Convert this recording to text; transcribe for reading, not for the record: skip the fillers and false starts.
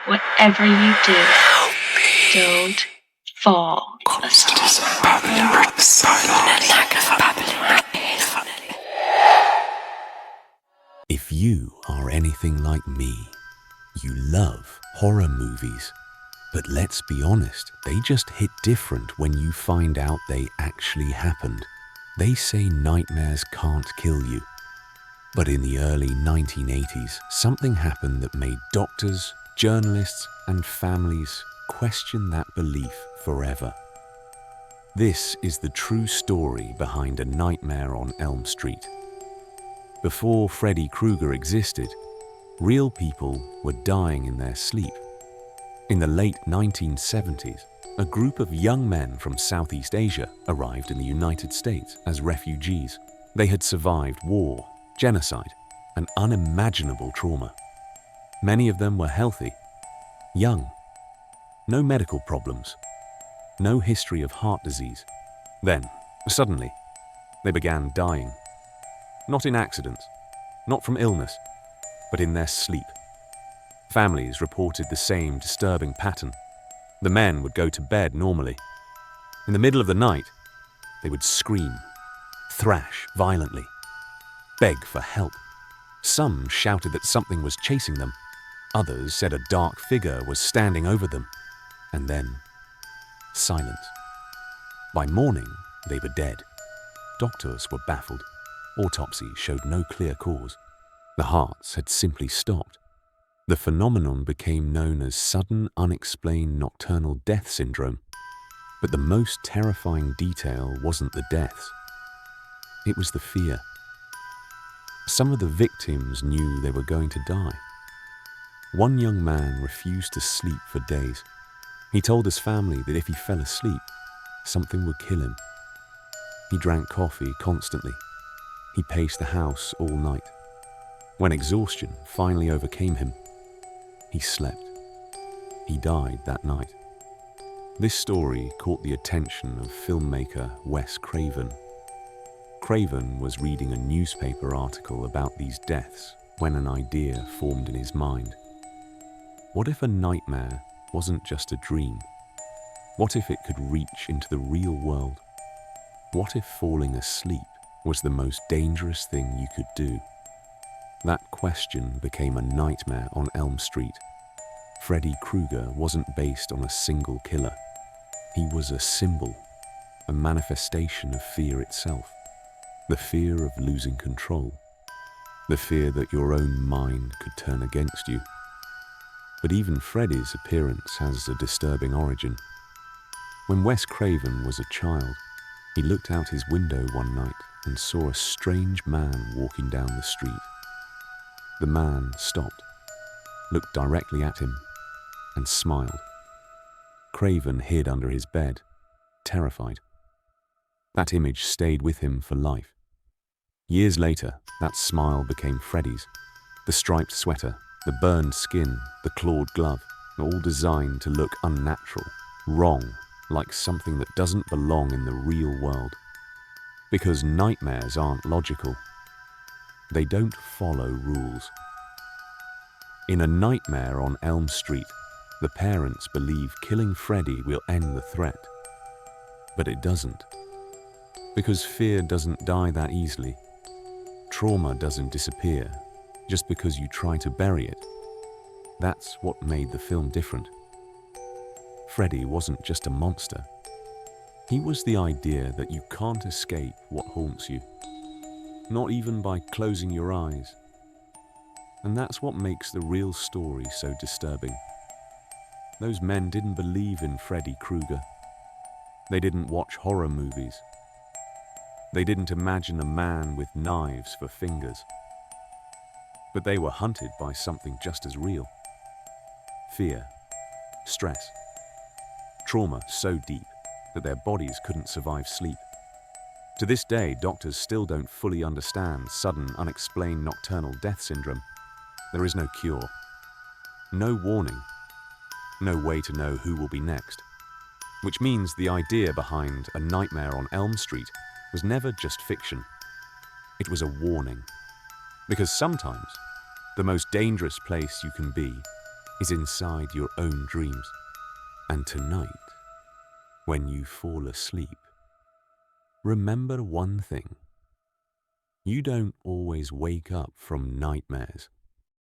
whatever you do, don't fall asleep. If you are anything like me, you love horror movies. But let's be honest, they just hit different when you find out they actually happened. They say nightmares can't kill you. But in the early 1980s, something happened that made doctors, journalists, and families question that belief forever. This is the true story behind A Nightmare on Elm Street. Before Freddy Krueger existed, real people were dying in their sleep. In the late 1970s, a group of young men from Southeast Asia arrived in the United States as refugees. They had survived war, genocide, and unimaginable trauma. Many of them were healthy, young, no medical problems, no history of heart disease. Then, suddenly, they began dying. Not in accidents, not from illness, but in their sleep. Families reported the same disturbing pattern. The men would go to bed normally. In the middle of the night, they would scream, thrash violently, beg for help. Some shouted that something was chasing them. Others said a dark figure was standing over them. And then, silence. By morning, they were dead. Doctors were baffled. Autopsies showed no clear cause. The hearts had simply stopped. The phenomenon became known as sudden unexplained nocturnal death syndrome. But the most terrifying detail wasn't the deaths. It was the fear. Some of the victims knew they were going to die. One young man refused to sleep for days. He told his family that if he fell asleep, something would kill him. He drank coffee constantly. He paced the house all night. When exhaustion finally overcame him, he slept. He died that night. This story caught the attention of filmmaker Wes Craven. Craven was reading a newspaper article about these deaths when an idea formed in his mind. What if a nightmare wasn't just a dream? What if it could reach into the real world? What if falling asleep was the most dangerous thing you could do? That question became A Nightmare on Elm Street. Freddy Krueger wasn't based on a single killer. He was a symbol, a manifestation of fear itself. The fear of losing control. The fear that your own mind could turn against you. But even Freddy's appearance has a disturbing origin. When Wes Craven was a child, he looked out his window one night and saw a strange man walking down the street. The man stopped, looked directly at him, and smiled. Craven hid under his bed, terrified. That image stayed with him for life. Years later, that smile became Freddy's. The striped sweater, the burned skin, the clawed glove, all designed to look unnatural, wrong, like something that doesn't belong in the real world. Because nightmares aren't logical. They don't follow rules. In A Nightmare on Elm Street, the parents believe killing Freddy will end the threat. But it doesn't. Because fear doesn't die that easily. Trauma doesn't disappear just because you try to bury it. That's what made the film different. Freddy wasn't just a monster. He was the idea that you can't escape what haunts you. Not even by closing your eyes. And that's what makes the real story so disturbing. Those men didn't believe in Freddy Krueger. They didn't watch horror movies. They didn't imagine a man with knives for fingers. But they were hunted by something just as real. Fear, stress, trauma so deep that their bodies couldn't survive sleep. To this day, doctors still don't fully understand sudden, unexplained nocturnal death syndrome. There is no cure, no warning, no way to know who will be next. Which means the idea behind A Nightmare on Elm Street was never just fiction. It was a warning. Because sometimes, the most dangerous place you can be is inside your own dreams. And tonight, when you fall asleep, remember one thing. You don't always wake up from nightmares.